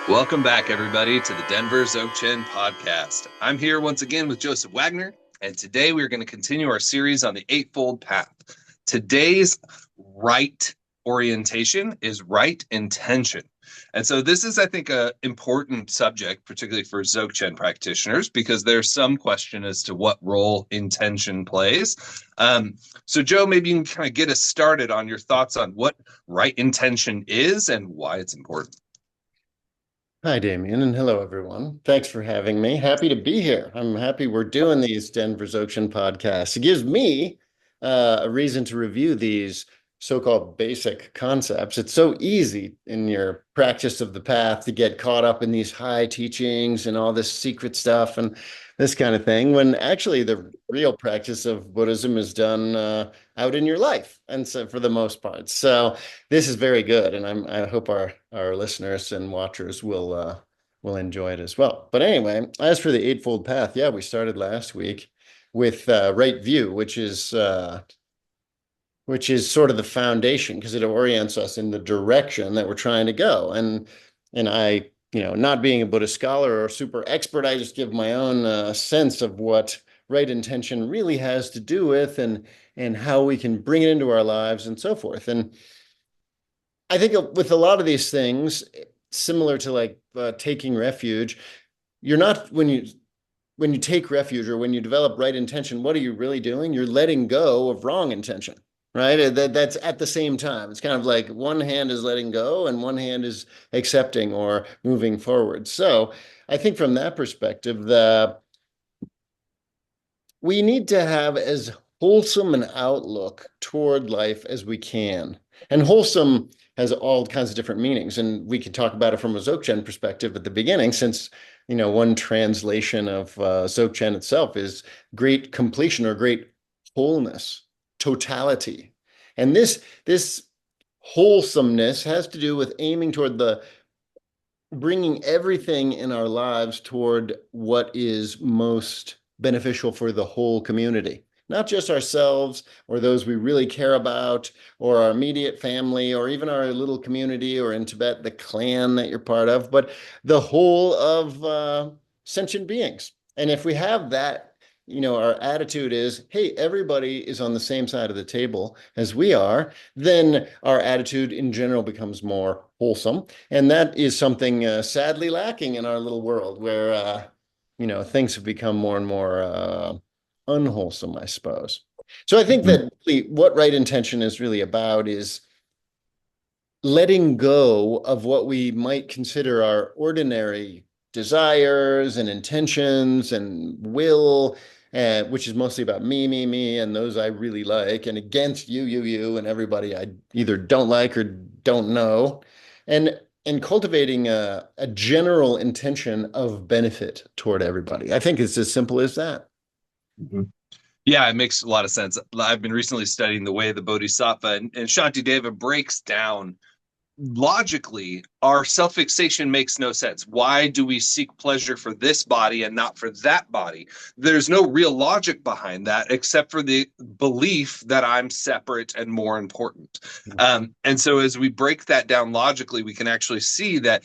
Welcome back, everybody, to the Denver Dzogchen podcast. I'm here once again with Joseph Wagner, and today we're going to continue our series on the Eightfold Path. Today's right orientation is right intention. And so this is, I think, an important subject, particularly for Dzogchen practitioners, because there's some question as to what role intention plays. So, Joe, maybe you can kind of get us started on your thoughts on what right intention is and why it's important. Hi, Damien, and hello, everyone. Thanks for having me. Happy to be here. I'm happy we're doing these Denver Ocean podcasts. It gives me a reason to review these so-called basic concepts. It's so easy in your practice of the path to get caught up in these high teachings and all this secret stuff and this kind of thing, when actually the real practice of Buddhism is done out in your life, and so for the most part. So this is very good, and I hope our listeners and watchers will enjoy it as well. But anyway, as for the Eightfold Path, yeah, we started last week with right view, which is sort of the foundation because it orients us in the direction that we're trying to go. And I, not being a Buddhist scholar or super expert, I just give my own sense of what right intention really has to do with and how we can bring it into our lives and so forth. And I think with a lot of these things, similar to like taking refuge, you're not when you take refuge or when you develop right intention, what are you really doing? You're letting go of wrong intention, right? That's at the same time. It's kind of like one hand is letting go and one hand is accepting or moving forward. So I think from that perspective, we need to have as wholesome an outlook toward life as we can. And wholesome has all kinds of different meanings. And we could talk about it from a Dzogchen perspective at the beginning, since, one translation of Dzogchen itself is great completion or great wholeness, totality. And this wholesomeness has to do with aiming toward bringing everything in our lives toward what is most beneficial for the whole community, not just ourselves or those we really care about or our immediate family or even our little community or in Tibet, the clan that you're part of, but the whole of sentient beings. And if we have that, our attitude is, hey, everybody is on the same side of the table as we are, then our attitude in general becomes more wholesome. And that is something sadly lacking in our little world where, things have become more and more unwholesome, I suppose. So I think that really what right intention is really about is letting go of what we might consider our ordinary desires and intentions and will, which is mostly about me, and those I really like, and against you, and everybody I either don't like or don't know. And cultivating a general intention of benefit toward everybody. I think it's as simple as that. Mhm. Yeah, it makes a lot of sense. I've been recently studying the way of the Bodhisattva, and Shantideva breaks down logically our self-fixation makes no sense. Why do we seek pleasure for this body and not for that body? There's no real logic behind that except for the belief that I'm separate and more important. And so as we break that down logically, we can actually see that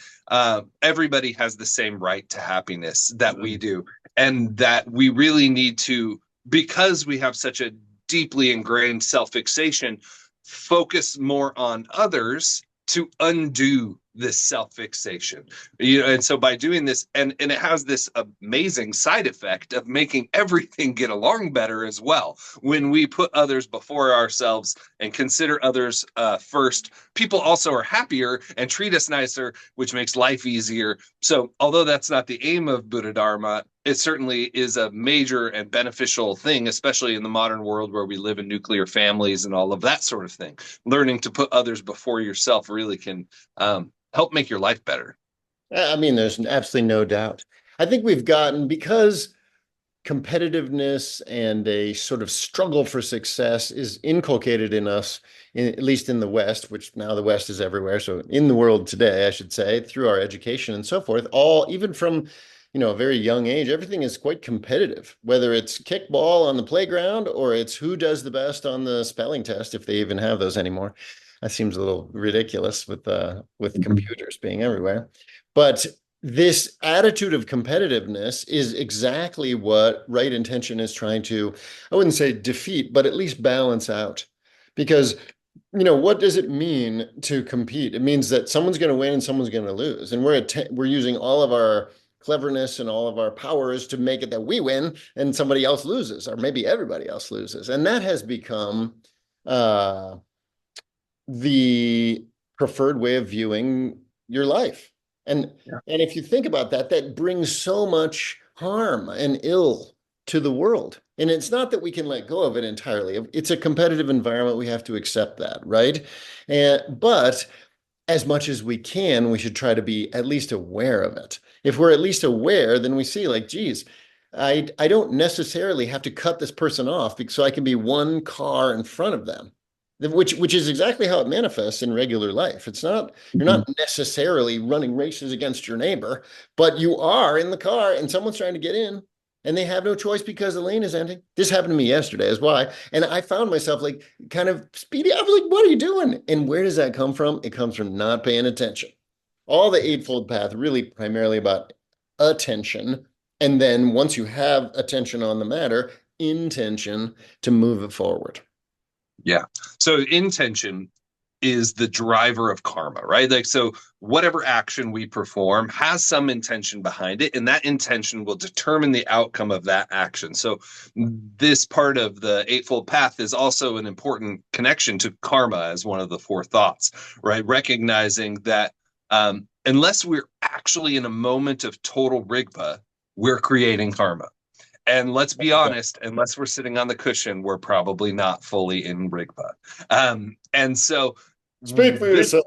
everybody has the same right to happiness that we do, and that we really need to, because we have such a deeply ingrained self-fixation, focus more on others to undo this self-fixation. And so by doing this, and it has this amazing side effect of making everything get along better as well. When we put others before ourselves and consider others first, people also are happier and treat us nicer, which makes life easier. So although that's not the aim of Buddha Dharma, it certainly is a major and beneficial thing, especially in the modern world where we live in nuclear families and all of that sort of thing. Learning to put others before yourself really can help make your life better. I mean, there's absolutely no doubt. I think we've gotten, because competitiveness and a sort of struggle for success is inculcated in us, at least in the West, which now the West is everywhere. So in the world today, I should say, through our education and so forth, all even from a very young age, everything is quite competitive, whether it's kickball on the playground or it's who does the best on the spelling test, if they even have those anymore. That seems a little ridiculous with computers being everywhere. But this attitude of competitiveness is exactly what right intention is trying to, I wouldn't say defeat, but at least balance out. Because, what does it mean to compete? It means that someone's going to win and someone's going to lose. And we're using all of our cleverness and all of our powers to make it that we win and somebody else loses, or maybe everybody else loses. And that has become uh, the preferred way of viewing your life. And Yeah. and if you think about that, that brings so much harm and ill to the world. And it's not that we can let go of it entirely. It's a competitive environment. We have to accept that, right? But as much as we can, we should try to be at least aware of it. If we're at least aware, then we see like, geez, I don't necessarily have to cut this person off so I can be one car in front of them, which is exactly how it manifests in regular life. It's not, you're Mhm. not necessarily running races against your neighbor, but you are in the car and someone's trying to get in and they have no choice because the lane is empty. This happened to me yesterday as why. And I found myself like kind of speedy. I was like, what are you doing? And where does that come from? It comes from not paying attention. All the Eightfold Path really primarily about attention. And then once you have attention on the matter, intention to move it forward. Yeah. So intention is the driver of karma, right? Like, so whatever action we perform has some intention behind it, and that intention will determine the outcome of that action. So this part of the Eightfold Path is also an important connection to karma as one of the four thoughts, right? Recognizing that unless we're actually in a moment of total rigpa, we're creating karma. And let's be honest, unless we're sitting on the cushion, we're probably not fully in Rigpa. And so Speak for this, yourself.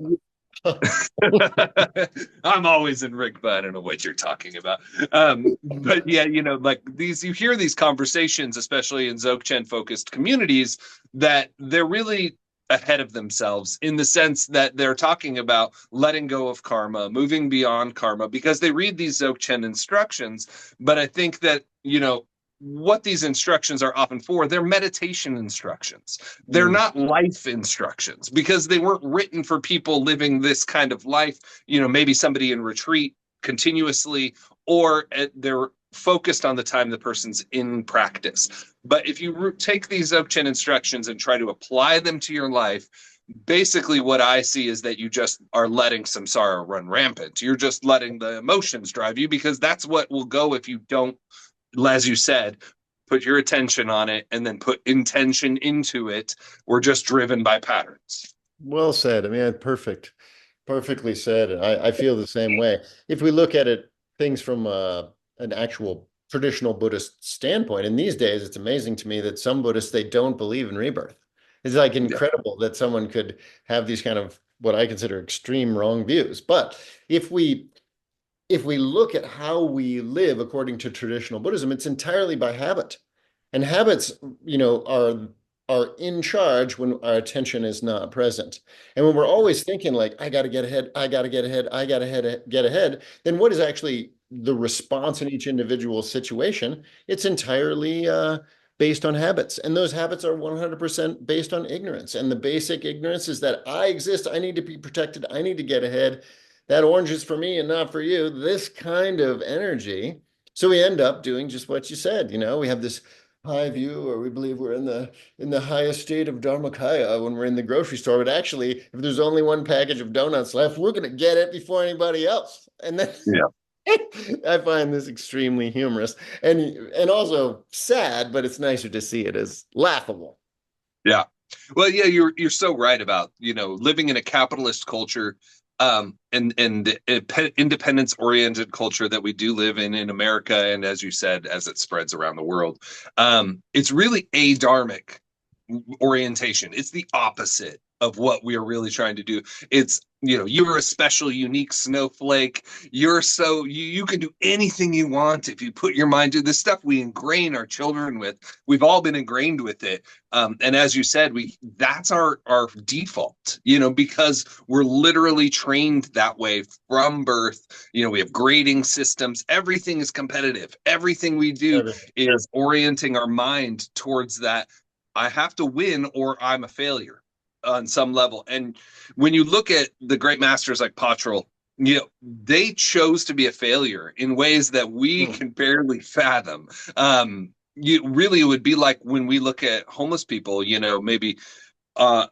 I'm always in Rigpa. I don't know what you're talking about. But yeah, like these, you hear these conversations, especially in Dzogchen focused communities, that they're really ahead of themselves in the sense that they're talking about letting go of karma, moving beyond karma, because they read these Dzogchen instructions. But I think that, what these instructions are often for, they're meditation instructions. They're not life instructions because they weren't written for people living this kind of life, maybe somebody in retreat continuously, or they're focused on the time the person's in practice. But if you take these Dzogchen instructions and try to apply them to your life, basically what I see is that you just are letting samsara run rampant. You're just letting the emotions drive you, because that's what will go if you don't, as you said, put your attention on it and then put intention into it. We're just driven by patterns. Well said. I mean, perfect. Perfectly said. And I feel the same way. If we look at it, things from an actual traditional Buddhist standpoint, and these days it's amazing to me that some Buddhists, they don't believe in rebirth. It's like Yeah. incredible that someone could have these kind of what I consider extreme wrong views. But if we look at how we live according to traditional Buddhism, it's entirely by habit. And habits, are in charge when our attention is not present. And when we're always thinking like, I got to get ahead, I got to get ahead, I got to get ahead, then what is actually the response in each individual situation? It's entirely based on habits. And those habits are 100% based on ignorance. And the basic ignorance is that I exist, I need to be protected, I need to get ahead. That orange is for me and not for you. This kind of energy. So we end up doing just what you said. We have this high view, or we believe we're in the highest state of Dharmakaya when we're in the grocery store. But actually, if there's only one package of donuts left, we're going to get it before anybody else. And then Yeah. I find this extremely humorous and also sad, but it's nicer to see it as laughable. Yeah. Well, yeah, you're so right about, living in a capitalist culture, and the independence oriented culture that we do live in America, and as you said, as it spreads around the world. It's really a dharmic orientation. It's the opposite of what we are really trying to do. It's, you're a special, unique snowflake. You can do anything you want if you put your mind to the stuff we ingrain our children with. We've all been ingrained with it. And as you said, that's our default, because we're literally trained that way from birth. We have grading systems. Everything is competitive. Everything we do is orienting our mind towards that. I have to win or I'm a failure on some level. And when you look at the great masters like Patrul, they chose to be a failure in ways that we Hmm. can barely fathom. It would be like when we look at homeless people, maybe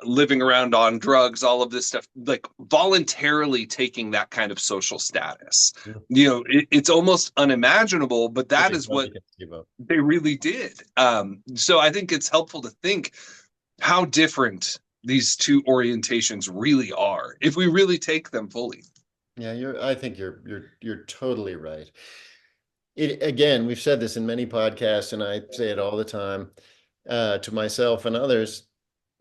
living around on drugs, all of this stuff, like voluntarily taking that kind of social status. Hmm. It's almost unimaginable, but that Okay, is glad what you can see both. they really did. So I think it's helpful to think how different these two orientations really are if we really take them fully. Yeah, I think you're totally right. It again, we've said this in many podcasts, and I say it all the time to myself and others.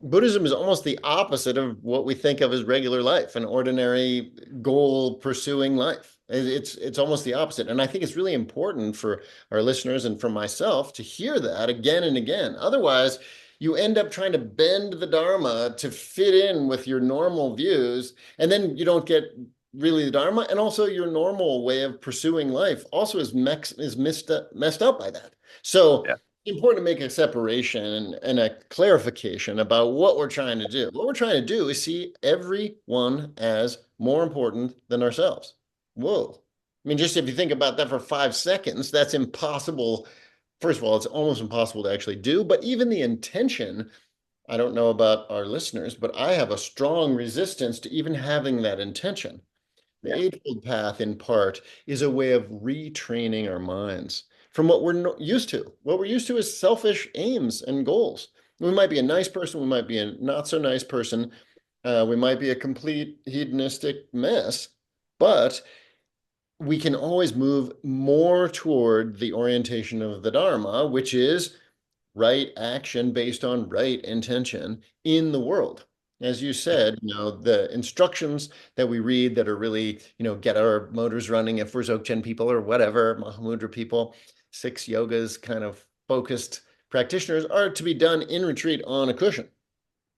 Buddhism is almost the opposite of what we think of as regular life, an ordinary goal pursuing life. It's almost the opposite. And I think it's really important for our listeners and for myself to hear that again and again. Otherwise, you end up trying to bend the Dharma to fit in with your normal views, and then you don't get really the Dharma, and also your normal way of pursuing life also is messed up by that. So Yeah. it's important to make a separation and a clarification about what we're trying to do. What we're trying to do is see everyone as more important than ourselves. Whoa. I mean, just if you think about that for 5 seconds, that's impossible. First of all, it's almost impossible to actually do, but even the intention, I don't know about our listeners, but I have a strong resistance to even having that intention. The Yeah. Eightfold Path, in part, is a way of retraining our minds from what we're used to. What we're used to is selfish aims and goals. We might be a nice person, we might be a not so nice person, we might be a complete hedonistic mess, but we can always move more toward the orientation of the Dharma, which is right action based on right intention in the world. As you said, the instructions that we read that are really, get our motors running if we're Dzogchen people or whatever, Mahamudra people, 6 yogas kind of focused practitioners are to be done in retreat on a cushion.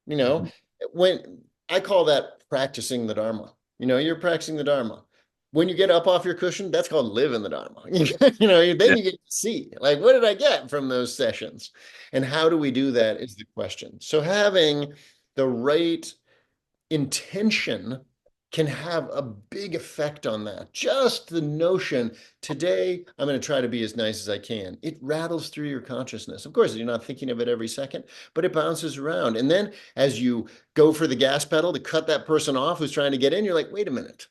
You know, Mhm. when I call that practicing the Dharma, you're practicing the Dharma. When you get up off your cushion, that's called living the Dharma. Then Yeah. you get to see, like, what did I get from those sessions? And how do we do that is the question. So having the right intention can have a big effect on that. Just the notion, today I'm going to try to be as nice as I can. It rattles through your consciousness. Of course, you're not thinking of it every second, but it bounces around. And then as you go for the gas pedal to cut that person off who's trying to get in, you're like, wait a minute.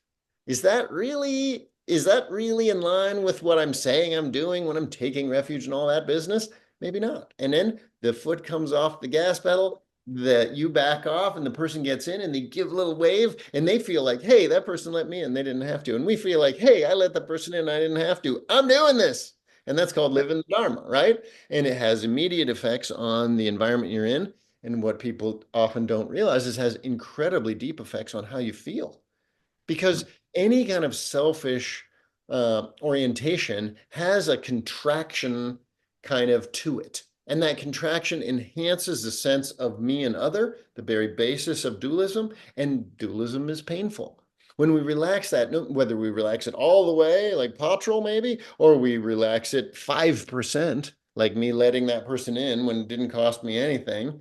Is that really in line with what I'm saying I'm doing when I'm taking refuge and all that business? Maybe not. And then the foot comes off the gas pedal, that you back off and the person gets in and they give a little wave and they feel like, hey, that person let me in, they didn't have to. And we feel like, hey, I let the person in, I didn't have to. I'm doing this. And that's called living the Dharma, right? And it has immediate effects on the environment you're in. And what people often don't realize is it has incredibly deep effects on how you feel. Because any kind of selfish orientation has a contraction kind of to it. And that contraction enhances the sense of me and other, the very basis of dualism, and dualism is painful. When we relax that, whether we relax it all the way, like Patrol maybe, or we relax it 5%, like me letting that person in when it didn't cost me anything,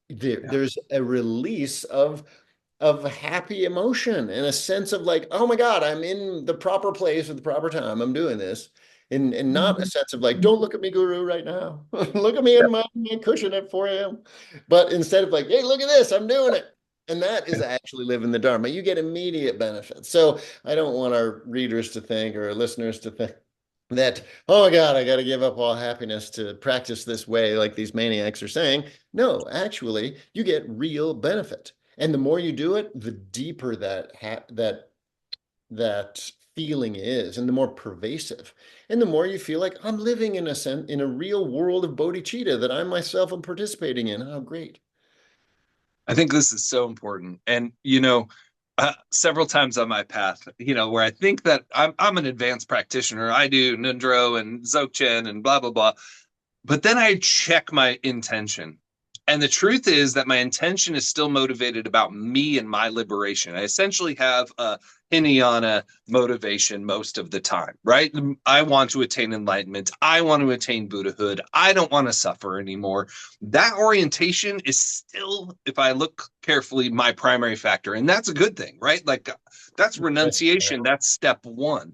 Yeah. there's a release of happy emotion and a sense of like, oh my God, I'm in the proper place at the proper time. I'm doing this. And not a sense of like, don't look at me, guru, right now. Look at me in my cushion at 4 a.m. But instead of like, hey, look at this, I'm doing it. And that is actually living the Dharma. You get immediate benefits. So I don't want our readers to think or our listeners to think that, oh my God, I got to give up all happiness to practice this way, like these maniacs are saying. No, actually, you get real benefit. And the more you do it, the deeper that feeling is, and the more pervasive, and the more you feel like I'm living in a real world of bodhicitta that I myself am participating in. How great! I think this is so important. And, several times on my path, where I think that I'm an advanced practitioner, I do Nundro and Dzogchen and blah, blah, blah. But then I check my intention. And the truth is that my intention is still motivated about me and my liberation. I essentially have a hinayana motivation most of the time, right? I want to attain enlightenment. I want to attain Buddhahood. I don't want to suffer anymore. That orientation is still, if I look carefully, my primary factor. And that's a good thing, right? Like that's renunciation. That's step one.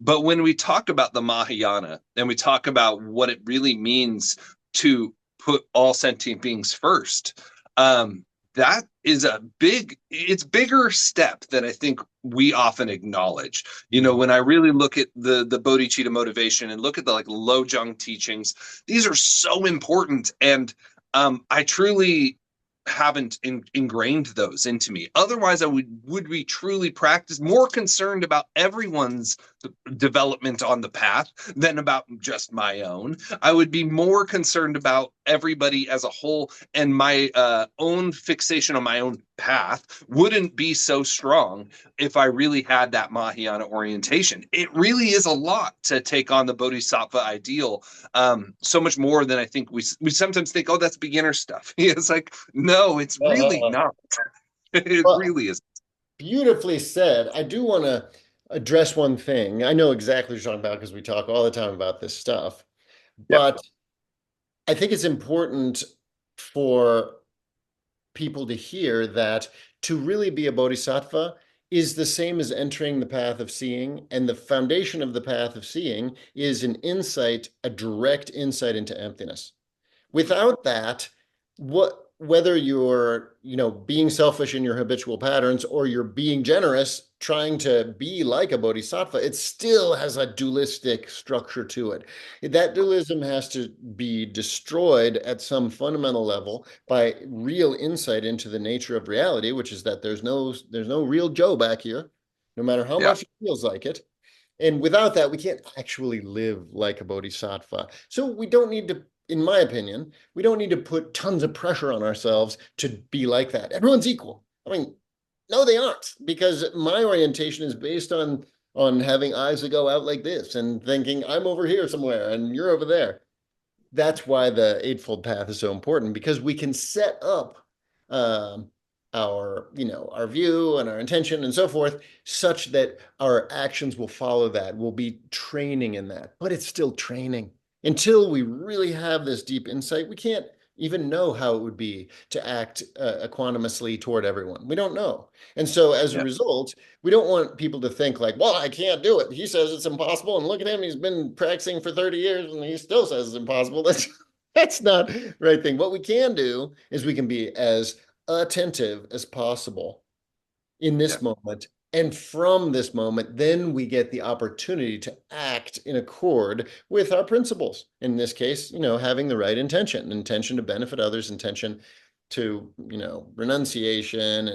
But when we talk about the Mahayana and we talk about what it really means to put all sentient beings first, that is it's bigger step than I think we often acknowledge. You know, when I really look at the Bodhicitta motivation and look at the like Lojong teachings, these are so important. And I truly haven't ingrained those into me. Otherwise, I would be truly more concerned about everyone's development on the path than about just my own. I would be more concerned about everybody as a whole, and my own fixation on my own path wouldn't be so strong if I really had that Mahayana orientation. It really is a lot to take on the Bodhisattva ideal, so much more than I think we sometimes think, oh, that's beginner stuff. It's like, no, it's really not. It Well, really is. beautifully said. I do want to address one thing. I know exactly what you're talking about because we talk all the time about this stuff, Yep. but I think it's important for people to hear that to really be a bodhisattva is the same as entering the path of seeing. And the foundation of the path of seeing is an insight, a direct insight into emptiness. Without that, whether you're, being selfish in your habitual patterns or you're being generous, trying to be like a bodhisattva, it still has a dualistic structure to it. That dualism has to be destroyed at some fundamental level by real insight into the nature of reality, which is that there's no real Joe back here, no matter how Yeah. much it feels like it. And without that, we can't actually live like a bodhisattva. So we don't need to, in my opinion, we don't need to put tons of pressure on ourselves to be like that. Everyone's equal. I mean, no, they aren't, because my orientation is based on having eyes that go out like this and thinking I'm over here somewhere and you're over there. That's why the Eightfold Path is so important, because we can set up our view and our intention and so forth such that our actions will follow that. We'll be training in that, but it's still training. Until we really have this deep insight, we can't even know how it would be to act equanimously toward everyone. We don't know. And so as a Yeah. result, we don't want people to think like, well, I can't do it. He says it's impossible. And look at him. He's been practicing for 30 years and he still says it's impossible. That's not the right thing. What we can do is we can be as attentive as possible in Yeah. this moment. And from this moment, then we get the opportunity to act in accord with our principles. In this case, having the right intention to benefit others, intention to, renunciation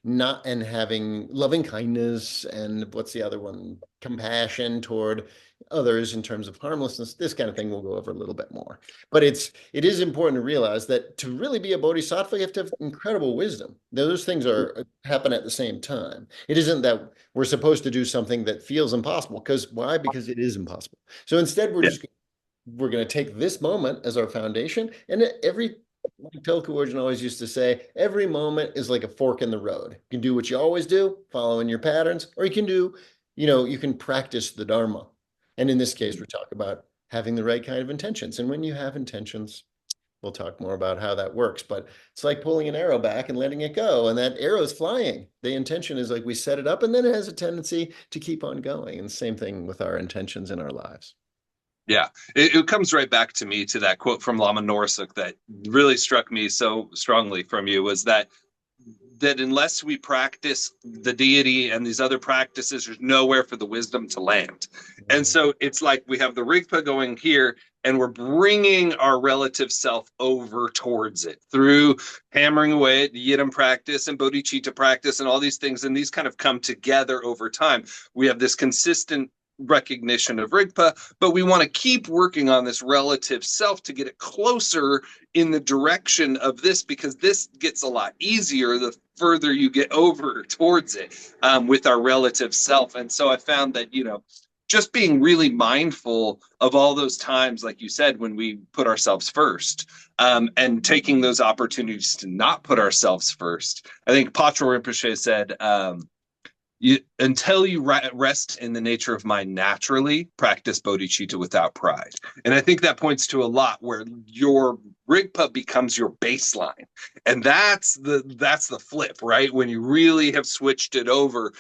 and having loving kindness. And what's the other one? Compassion toward others in terms of harmlessness. This kind of thing we'll go over a little bit more. But it is important to realize that to really be a bodhisattva, you have to have incredible wisdom. Those things happen at the same time. It isn't that we're supposed to do something that feels impossible. Because why? Because it is impossible. So instead, we're going to take this moment as our foundation. And like Telku Origin always used to say, every moment is like a fork in the road. You can do what you always do, following your patterns, or you can you can practice the Dharma. And in this case, we talk about having the right kind of intentions. And when you have intentions, we'll talk more about how that works. But it's like pulling an arrow back and letting it go. And that arrow is flying. The intention is like we set it up and then it has a tendency to keep on going. And the same thing with our intentions in our lives. Yeah, it comes right back to me to that quote from Lama Norsuk that really struck me so strongly from you, was that unless we practice the deity and these other practices, there's nowhere for the wisdom to land. And so it's like we have the Rigpa going here, and we're bringing our relative self over towards it through hammering away at Yidam practice and Bodhicitta practice and all these things. And these kind of come together over time. We have this consistent recognition of Rigpa, but we want to keep working on this relative self to get it closer in the direction of this, because this gets a lot easier the further you get over towards it with our relative self. And so I found that, just being really mindful of all those times, like you said, when we put ourselves first, and taking those opportunities to not put ourselves first. I think Patrul Rinpoche said, Until you rest in the nature of mind naturally, practice bodhicitta without pride. And I think that points to a lot where your rigpa becomes your baseline. And that's the flip, right? When you really have switched it over.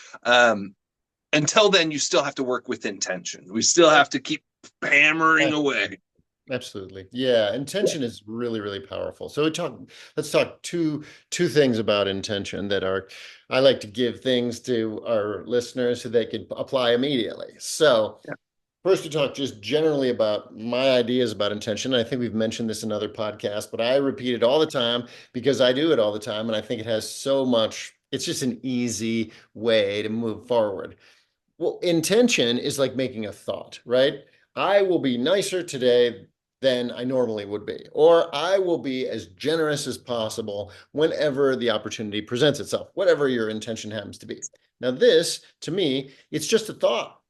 Until then, you still have to work with intention. We still have to keep hammering away. Absolutely. Yeah, intention is really, really powerful. So let's talk two things about intention that are, I like to give things to our listeners so they can apply immediately. So Yeah. first, we talk just generally about my ideas about intention. I think we've mentioned this in other podcasts, but I repeat it all the time because I do it all the time. And I think it has so much, it's just an easy way to move forward. Well, intention is like making a thought, right? I will be nicer today than I normally would be, or I will be as generous as possible whenever the opportunity presents itself, whatever your intention happens to be. Now, this, to me, it's just a thought,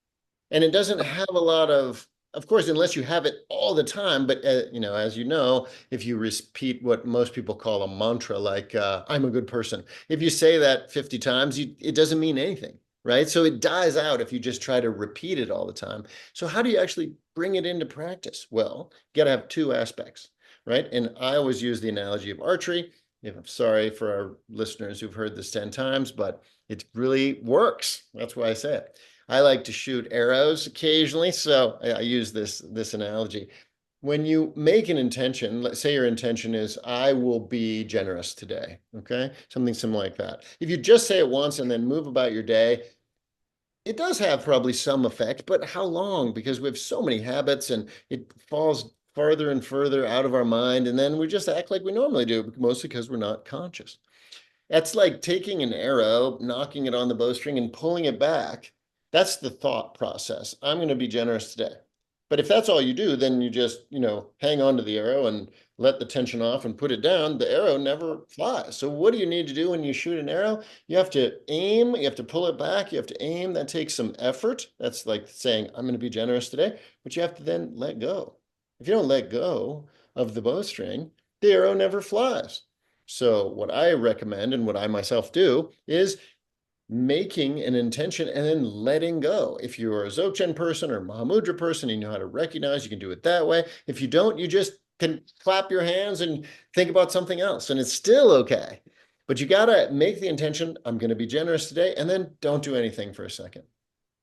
and it doesn't have a lot of course, unless you have it all the time. But as you know, if you repeat what most people call a mantra, like "I'm a good person," if you say that 50 times, it doesn't mean anything, right? So it dies out if you just try to repeat it all the time. So how do you actually bring it into practice? Well, you got to have two aspects, right? And I always use the analogy of archery. I'm sorry for our listeners who've heard this 10 times, but it really works. That's why I say it. I like to shoot arrows occasionally, so I use this analogy. When you make an intention, let's say your intention is, I will be generous today, okay? Something similar like that. If you just say it once and then move about your day, it does have probably some effect, but how long? Because we have so many habits and it falls farther and further out of our mind, and then we just act like we normally do, mostly because we're not conscious. That's like taking an arrow, knocking it on the bowstring and pulling it back. That's the thought process. I'm going to be generous today. But if that's all you do, then you just, hang on to the arrow and let the tension off and put it down. The arrow never flies. So what do you need to do when you shoot an arrow? You have to aim, you have to pull it back, you have to aim. That takes some effort. That's like saying, I'm going to be generous today, but you have to then let go. If you don't let go of the bowstring, the arrow never flies. So what I recommend and what I myself do is making an intention and then letting go. If you're a Dzogchen person or Mahamudra person, and you know how to recognize, you can do it that way. If you don't, you just can clap your hands and think about something else, and it's still okay. But you got to make the intention, I'm going to be generous today, and then don't do anything for a second.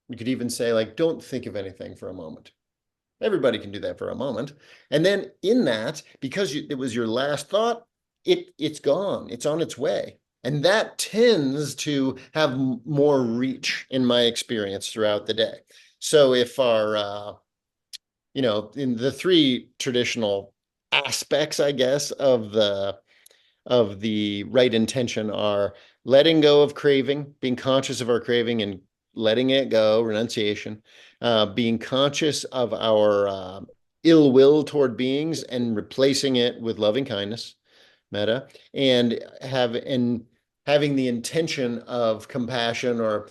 You could even say, like, don't think of anything for a moment. Everybody can do that for a moment. And then in that, because it was your last thought, it's gone. It's on its way. And that tends to have more reach in my experience throughout the day. So if in the three traditional aspects, I guess, of the right intention are letting go of craving, being conscious of our craving and letting it go, renunciation, being conscious of our ill will toward beings and replacing it with loving kindness, metta, and having the intention of compassion or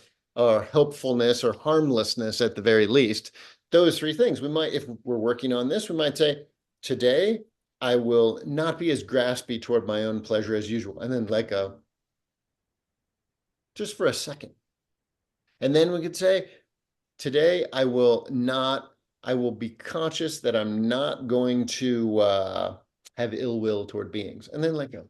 helpfulness or harmlessness at the very least. Those three things. We might, if we're working on this, we might say, today I will not be as graspy toward my own pleasure as usual, and then let go just for a second. And then we could say, today I will be conscious that I'm not going to have ill will toward beings, and then let go.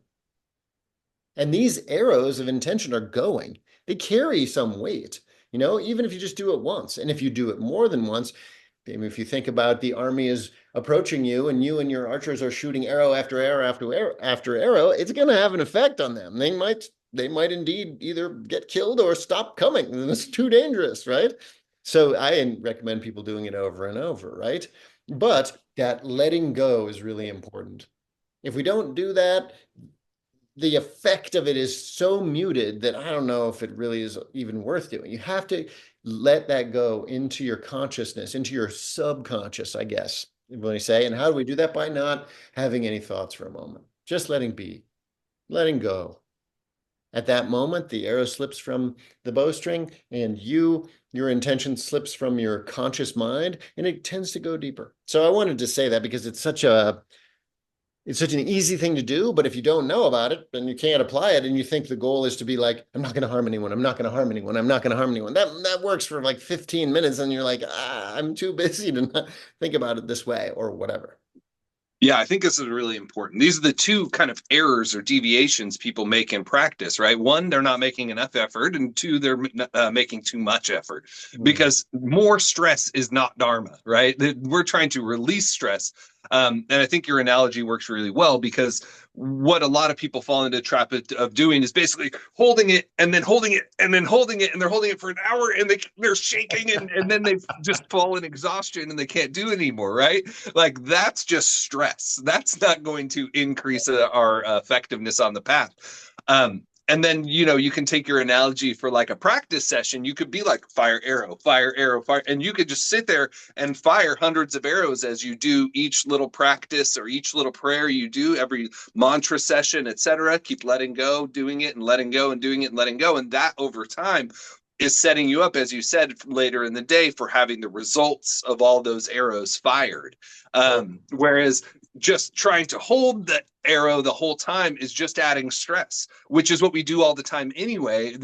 And these arrows of intention are going. They carry some weight, even if you just do it once. And if you do it more than once, if you think about the army is approaching you and your archers are shooting arrow after arrow after arrow after arrow, it's going to have an effect on them. They might indeed either get killed or stop coming. It's too dangerous, right? So I recommend people doing it over and over, right? But that letting go is really important. If we don't do that, the effect of it is so muted that I don't know if it really is even worth doing. You have to let that go into your consciousness, into your subconscious, I guess, when I say. And how do we do that? By not having any thoughts for a moment, just letting be, letting go. At that moment, the arrow slips from the bowstring and your intention slips from your conscious mind, and it tends to go deeper. So I wanted to say that because it's such a it's such an easy thing to do, but if you don't know about it, then you can't apply it, and you think the goal is to be like, I'm not going to harm anyone. I'm not going to harm anyone. I'm not going to harm anyone. That works for like 15 minutes, and you're like, I'm too busy to not think about it this way or whatever. Yeah, I think this is really important. These are the two kind of errors or deviations people make in practice, right? One, they're not making enough effort, and two, they're making too much effort, Mm. because more stress is not dharma, right? We're trying to release stress. And I think your analogy works really well, because what a lot of people fall into the trap of doing is basically holding it and then holding it and then holding it, and they're holding it for an hour, and they're shaking, and then they just fall in exhaustion and they can't do it anymore, right? Like, that's just stress. That's not going to increase our effectiveness on the path. And then, you can take your analogy for like a practice session. You could be like fire arrow, fire arrow, fire, and you could just sit there and fire hundreds of arrows as you do each little practice or each little prayer you do, every mantra session, etc. Keep letting go, doing it and letting go, and doing it and letting go. And that over time is setting you up, as you said, later in the day for having the results of all those arrows fired. Whereas just trying to hold the arrow the whole time is just adding stress, which is what we do all the time anyway.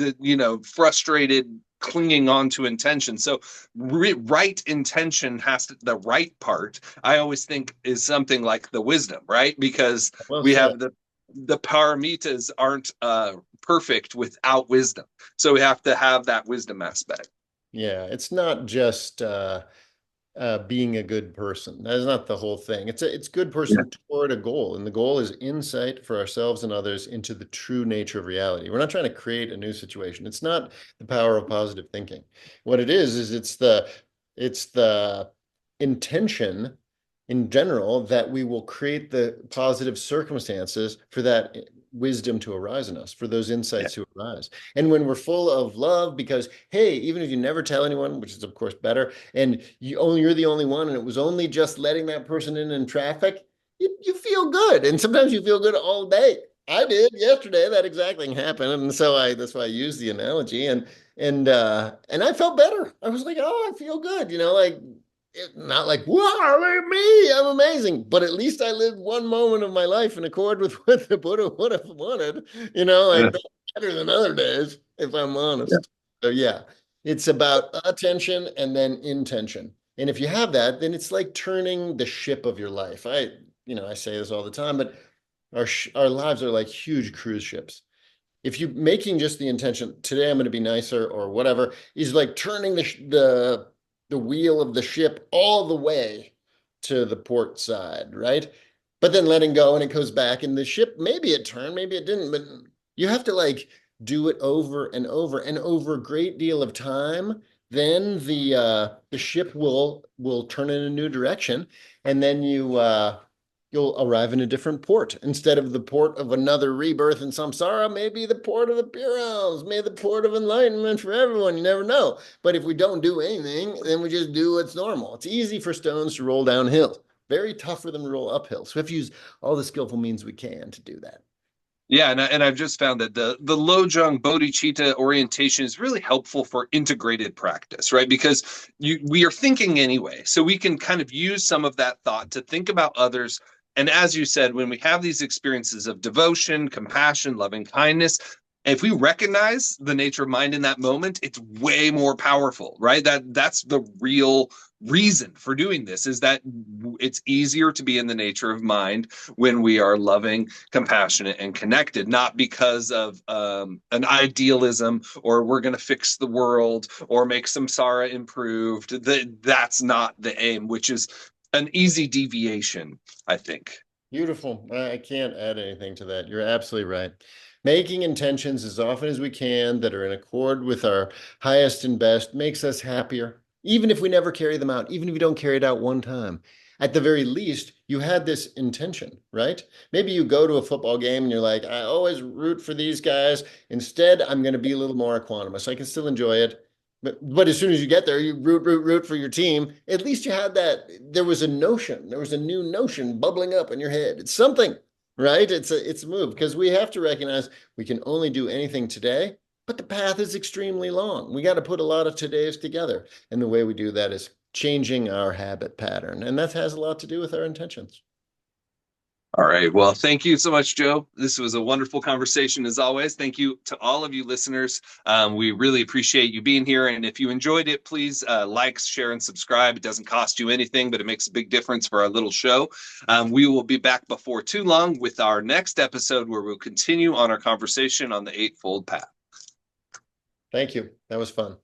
Frustrated clinging on to intention. So right intention the right part, I always think, is something like the wisdom, right? Because Well we said. have the paramitas aren't perfect without wisdom. So we have to have that wisdom aspect. Yeah, it's not just being a good person. That is not the whole thing. It's good Yeah. person toward a goal, and the goal is insight for ourselves and others into the true nature of reality. We're not trying to create a new situation. It's not the power of positive thinking. What it is it's the intention in general that we will create the positive circumstances for that wisdom to arise in us, for those Yeah. insights to arise. And when we're full of love, because hey, even if you never tell anyone, which is of course better, and you're the only one, and it was only just letting that person in traffic, you feel good, and sometimes you feel good all day. I did yesterday. That exact thing happened, and so that's why I used the analogy, and I felt better. I was like, oh, I feel good, like not like, wow, look at me, I'm amazing. But at least I lived one moment of my life in accord with what the Buddha would have wanted, Yeah. like that's better than other days, if I'm Yeah. honest. So yeah, it's about attention and then intention. And if you have that, then it's like turning the ship of your life. I say this all the time, but our lives are like huge cruise ships. If you making just the intention today, I'm going to be nicer or whatever, is like turning the wheel of the ship all the way to the port side, right? But then letting go and it goes back, and the ship, maybe it turned, maybe it didn't, but you have to like do it over and over and over a great deal of time. Then the ship will turn in a new direction, and then you'll arrive in a different port. Instead of the port of another rebirth in samsara, maybe the port of appearance, maybe the port of enlightenment for everyone. You never know. But if we don't do anything, then we just do what's normal. It's easy for stones to roll downhill, very tough for them to roll uphill. So we have to use all the skillful means we can to do that. Yeah, and I've just found that the Lojong Bodhicitta orientation is really helpful for integrated practice, right? Because we are thinking anyway, so we can kind of use some of that thought to think about others. And as you said, when we have these experiences of devotion, compassion, loving kindness, if we recognize the nature of mind in that moment, it's way more powerful, right? That's the real reason for doing this, is that it's easier to be in the nature of mind when we are loving, compassionate, and connected, not because of an idealism or we're going to fix the world or make samsara improved. That's not the aim, which is an easy deviation, I think. Beautiful. I can't add anything to that. You're absolutely right. Making intentions as often as we can that are in accord with our highest and best makes us happier, even if we never carry them out, even if you don't carry it out one time. At the very least, you had this intention, right? Maybe you go to a football game and you're like, I always root for these guys. Instead, I'm going to be a little more equanimous. I can still enjoy it. But as soon as you get there, you root for your team. At least you had that. There was a notion. There was a new notion bubbling up in your head. It's something, right? It's a move, because we have to recognize we can only do anything today, but the path is extremely long. We got to put a lot of todays together, and the way we do that is changing our habit pattern, and that has a lot to do with our intentions. All right. Well, thank you so much, Joe. This was a wonderful conversation as always. Thank you to all of you listeners. We really appreciate you being here. And if you enjoyed it, please like, share, and subscribe. It doesn't cost you anything, but it makes a big difference for our little show. We will be back before too long with our next episode where we'll continue on our conversation on the Eightfold Path. Thank you. That was fun.